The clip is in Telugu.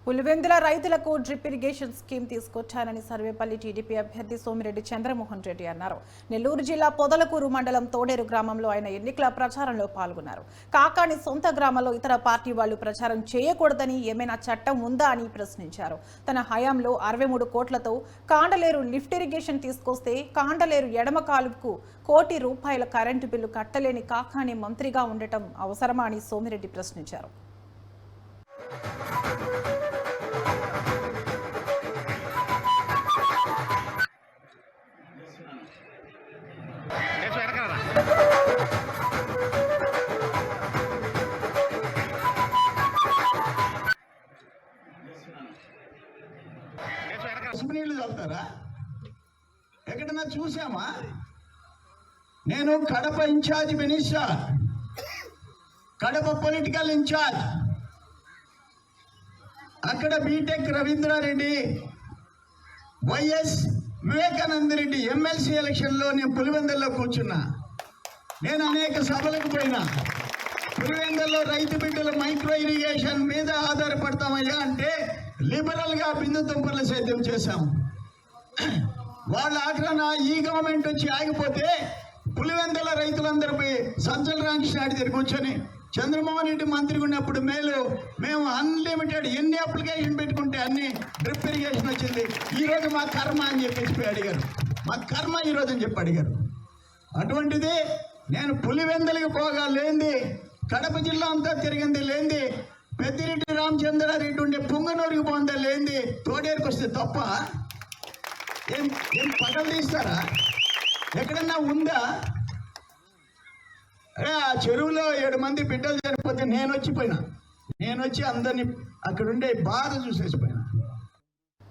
పులివెందుల రైతులకు డ్రిప్ ఇరిగేషన్ స్కీమ్ తీసుకొచ్చానని సర్వేపల్లి టీడీపీ అభ్యర్థి సోమిరెడ్డి చంద్రమోహన్ రెడ్డి అన్నారు. నెల్లూరు జిల్లా పొదలకూరు మండలం తోడేరు గ్రామంలో ఆయన ఎన్నికల ప్రచారంలో పాల్గొన్నారు. కాకాని సొంత గ్రామంలో ఇతర పార్టీ వాళ్లు ప్రచారం చేయకూడదని ఏమైనా చట్టం ఉందా అని ప్రశ్నించారు. తన హయాంలో 63 కోట్లతో కాండలేరు లిఫ్ట్ ఇరిగేషన్ తీసుకొస్తే కాండలేరు ఎడమ కాలువకు ₹1 కోటి కరెంటు బిల్లు కట్టలేని కాకాని మంత్రిగా ఉండటం అవసరమా అని సోమిరెడ్డి ప్రశ్నించారు. నీళ్లు చల్లుతారా? ఎక్కడన్నా చూసామా? నేను Kadapa incharge minister, Kadapa political incharge. అక్కడ BTech Ravindra Reddy, YS Vivekananda Reddy MLC ఎలక్షన్లో నేను పులివెందుల్లో కూర్చున్నా. నేను అనేక సభలకు పోయినా. పులివెందుల్లో రైతు బిడ్డల మైక్రో ఇరిగేషన్ మీద ఆధారపడతామయ్యా అంటే లిబరల్గా బిందు తుంపర్ల సేద్యం చేశాం. వాళ్ళ ఆగ్రహణ ఈ గవర్నమెంట్ వచ్చి ఆగిపోతే పులివెందుల రైతులందరిపై సంచల రామకృష్ణ దగ్గర కూర్చొని చంద్రమోహన్ రెడ్డి మంత్రిగా ఉన్నప్పుడు మేము అన్లిమిటెడ్ ఎన్ని అప్లికేషన్ పెట్టుకుంటే అన్ని డ్రిప్ ఇరిగేషన్ వచ్చింది. ఈరోజు మా కర్మ అని చెప్పేసి అడిగారు. మా కర్మ ఈరోజు అని చెప్పి అడిగారు. అటువంటిది నేను పులివెందులకి పోగా లేంది, కడప జిల్లా అంతా తిరిగింది లేంది, పెద్దిరెడ్డి రామచంద్రారెడ్డి ఉండే పుంగనూరుకి పోందా లేంది, తోడేరుకు వస్తే తప్ప ఏం పగలు తీస్తారా? ఎక్కడన్నా ఉందా? అరే ఆ చెరువులో 7 మంది బిడ్డలు చనిపోతే నేను వచ్చి అందరినీ అక్కడుండే బాధ చూసేసిపోయినా.